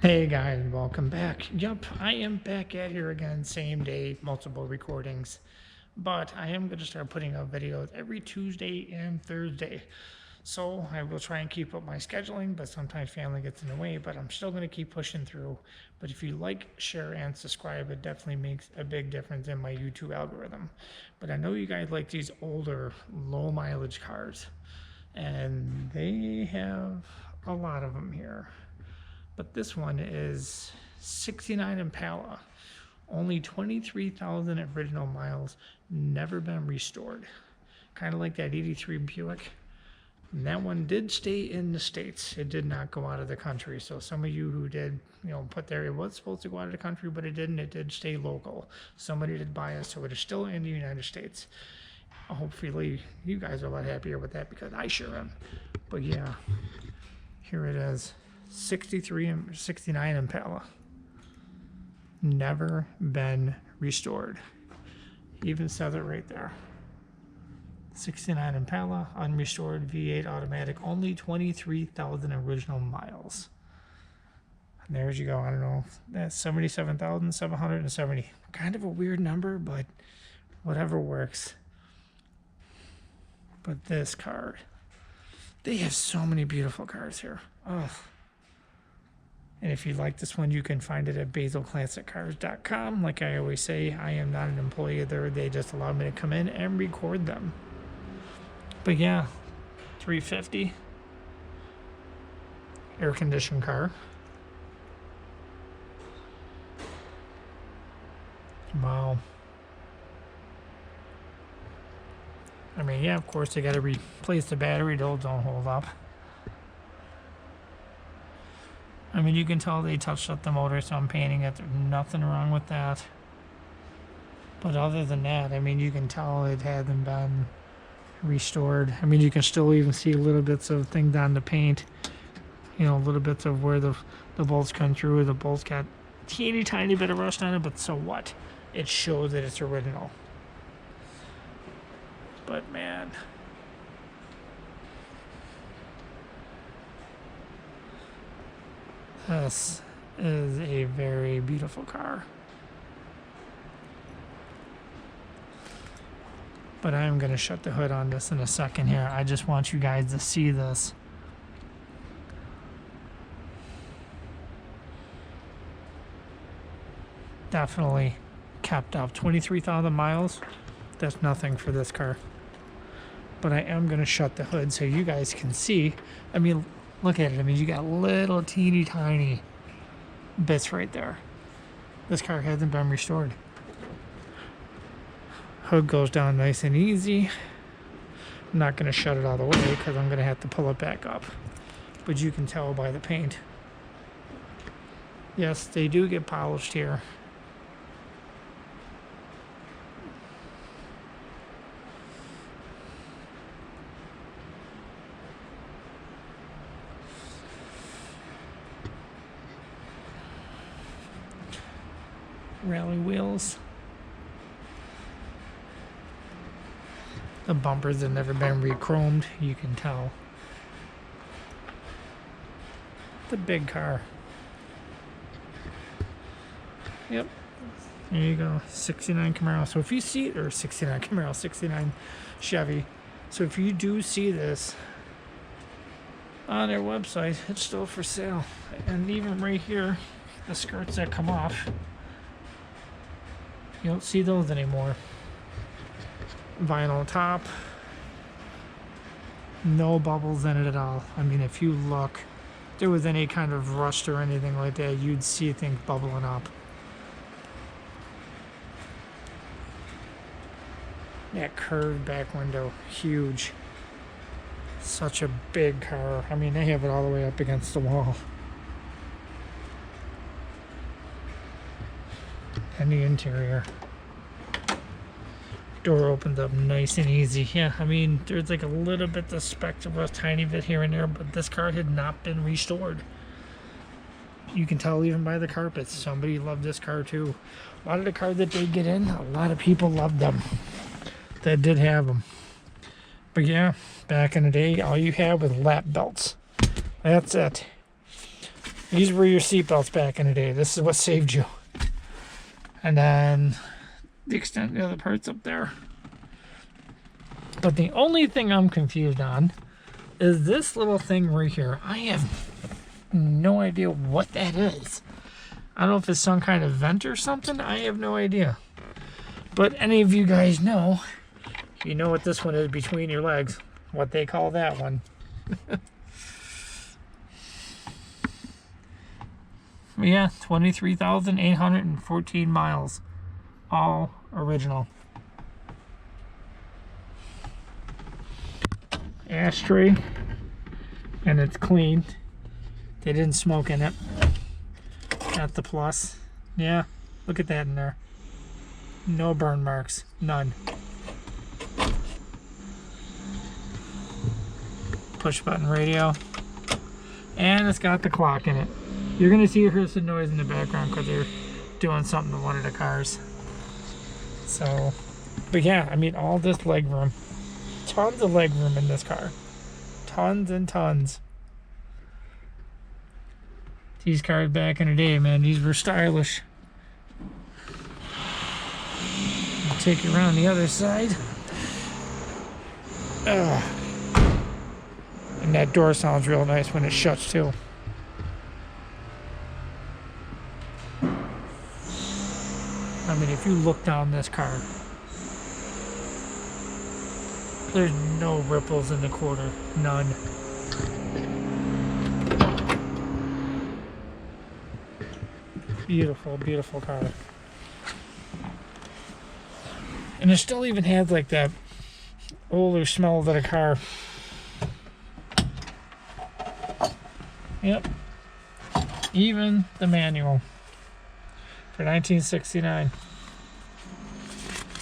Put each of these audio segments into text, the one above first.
Hey guys, welcome back. Yep, I am back at here again, same day, multiple recordings. But I am going to start putting out videos every Tuesday and Thursday. So I will try and keep up my scheduling, but sometimes family gets in the way, but I'm still going to keep pushing through. But if you like, share, and subscribe, it definitely makes a big difference in my YouTube algorithm. But I know you guys like these older, low mileage cars, and they have a lot of them here. But this one is 69 Impala, only 23,000 original miles, never been restored. Kind of like that 83 Buick. And that one did stay in the States. It did not go out of the country. So some of you who did, put there, it was supposed to go out of the country, but it didn't. It did stay local. Somebody did buy it, so it is still in the United States. Hopefully you guys are a lot happier with that because I sure am. But yeah, here it is. 63 and 69 Impala. Never been restored. Even says it right there. 69 Impala, unrestored V8 automatic, only 23,000 original miles. And there's you go. I don't know. That's 77,770. Kind of a weird number, but whatever works. But this car, they have so many beautiful cars here. Oh. And if you like this one, you can find it at basilclassiccars.com. Like I always say, I am not an employee there. They just allow me to come in and record them. But yeah, 350. Air-conditioned car. Wow. I mean, yeah, of course, they got to replace the battery. Those don't hold up. I mean, you can tell they touched up the motor, so I'm painting it. There's nothing wrong with that. But other than that, I mean, you can tell it hasn't been restored. I mean, you can still even see little bits of things on the paint. Little bits of where the bolts come through. The bolts got teeny tiny bit of rust on it, but so what? It shows that it's original. But man... this is a very beautiful car. But I'm going to shut the hood on this in a second here. I just want you guys to see this. Definitely kept up. 23,000 miles. That's nothing for this car. But I am going to shut the hood so you guys can see. I mean, look at it. I mean, you got little teeny tiny bits right there. This car hasn't been restored. Hood goes down nice and easy. I'm not going to shut it all the way because I'm going to have to pull it back up. But you can tell by the paint. Yes, they do get polished here. Rally wheels. The bumpers have never been re-chromed, you can tell. The big car. Yep. There you go. 69 Camaro. So if you see, or 69 Camaro, 69 Chevy. So if you do see this on their website, it's still for sale. And even right here, the skirts that come off, you don't see those anymore. Vinyl top. No bubbles in it at all. I mean, if you look, if there was any kind of rust or anything like that, you'd see things bubbling up. That curved back window, huge. Such a big car. I mean, they have it all the way up against the wall. And the interior. Door opens up nice and easy. Yeah, I mean, there's like a little bit of speck of rust, tiny bit here and there, but this car had not been restored. You can tell even by the carpets. Somebody loved this car too. A lot of the cars that they get in, a lot of people loved them that did have them. But yeah, back in the day, all you had was lap belts. That's it. These were your seatbelts back in the day. This is what saved you. And then the extent of the other parts up there. But the only thing I'm confused on is this little thing right here. I have no idea what that is. I don't know if it's some kind of vent or something. I have no idea. But any of you guys know, you know what this one is between your legs. What they call that one. Yeah, 23,814 miles. All original. Ashtray. And it's clean. They didn't smoke in it. That's the plus. Yeah, look at that in there. No burn marks. None. Push button radio. And it's got the clock in it. You're going to hear some noise in the background because they're doing something to one of the cars. So, but yeah, I mean, all this leg room. Tons of leg room in this car. Tons and tons. These cars back in the day, man, these were stylish. I'll take you around the other side. And that door sounds real nice when it shuts too. I mean, if you look down this car, there's no ripples in the quarter. None. Beautiful, beautiful car. And it still even has like that older smell of the car. Yep. Even the manual for 1969.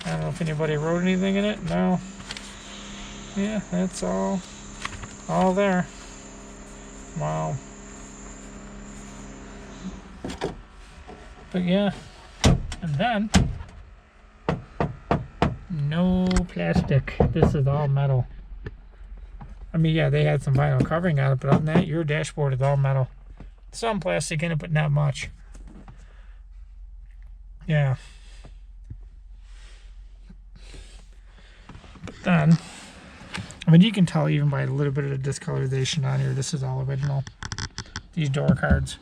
I don't know if anybody wrote anything in it. No. Yeah, that's all there. Wow. But yeah, and then no plastic. This is all metal. I mean, yeah, they had some vinyl covering on it, but other than that, your dashboard is all metal. Some plastic in it, but not much. Yeah. But then, I mean, you can tell even by a little bit of the discoloration on here, this is all original. These door cards.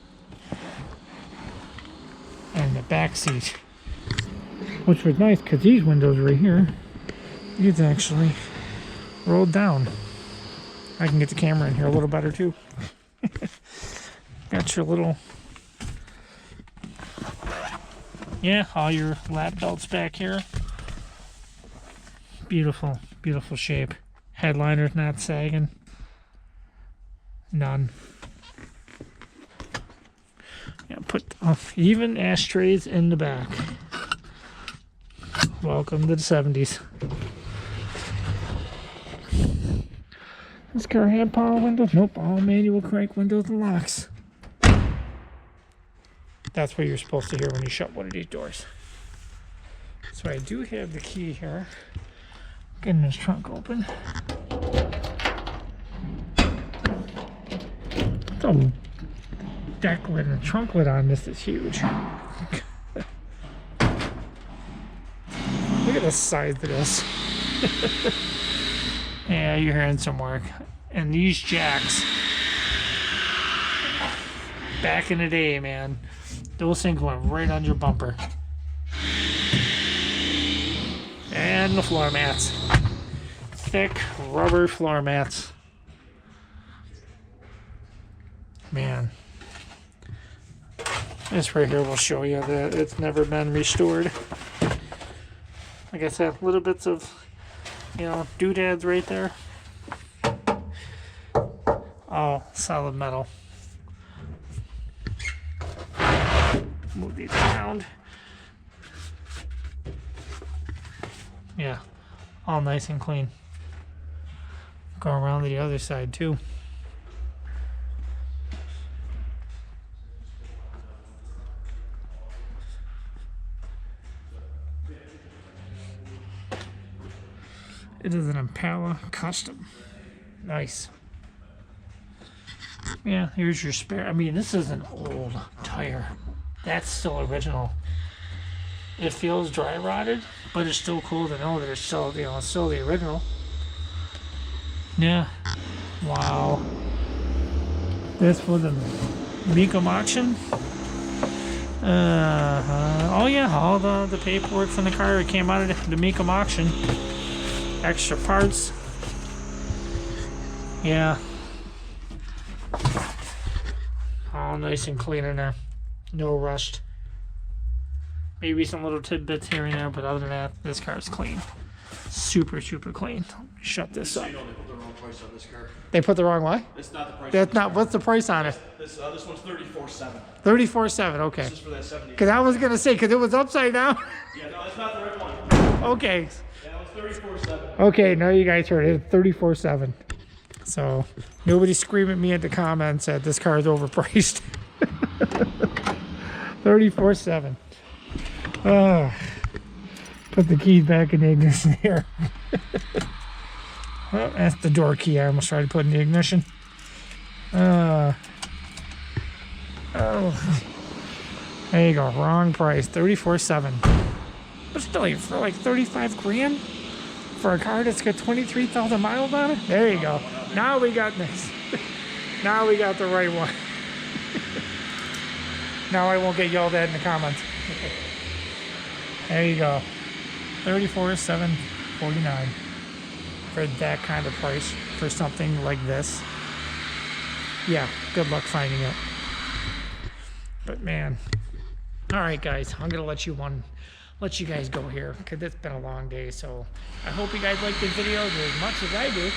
And the back seat. Which was nice, because these windows right here, these actually rolled down. I can get the camera in here a little better too. Got your little, yeah, all your lap belts back here. Beautiful, beautiful shape. Headliner's not sagging. None. Yeah, put even ashtrays in the back. Welcome to the 70s. This car had power windows. Nope, all manual crank windows and locks. That's what you're supposed to hear when you shut one of these doors. So I do have the key here. Getting this trunk open. The deck lid and trunk lid on this is huge. Look at the size of this. Yeah, you're hearing some work. And these jacks, back in the day, man, those things went right on your bumper. And the floor mats. Thick rubber floor mats. Man. This right here will show you that it's never been restored. Like I said, little bits of, you know, doodads right there. All solid metal. Move these around. Yeah, all nice and clean. Go around to the other side too. It is an Impala Custom. Nice. Yeah, here's your spare. I mean, this is an old tire. That's still original. It feels dry rotted, but it's still cool to know that it's still, you know, it's still the original. Yeah. Wow. This for the Mecum auction. Oh yeah, all the paperwork from the car came out of the Mecum auction. Extra parts. Yeah. All nice and clean in there. No rust. Maybe some little tidbits here and there, but other than that, this car's clean. Super, super clean. Shut this up. You know they put the wrong price on this car. They put the wrong what? It's not the price. That's not. What's the price on it? This one's $34,700. 34,700. Okay. This is for that 70. Because I was gonna say, because it was upside down. Yeah, no, that's not the right one. Okay. Yeah, it was $34,700. Okay. Now you guys heard it. 34,700. So nobody scream at me in the comments that this car is overpriced. 34,700. Put the keys back in the ignition here. Oh, that's the door key I almost tried to put in the ignition. Oh, there you go. Wrong price. 34,700. But still, like, for like 35 grand for a car that's got 23,000 miles on it. There you go. Now we got this. Now we got the right one. Now I won't get yelled at in the comments. There you go. 34,749 for that kind of price for something like this. Yeah, good luck finding it. But man, all right, guys, I'm gonna let you guys go here because it's been a long day. So I hope you guys like the video as much as I do.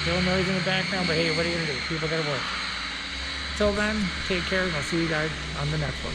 Still noise in the background, but hey, what are you gonna do? People gotta work. Till then, take care, and I'll see you guys on the next one.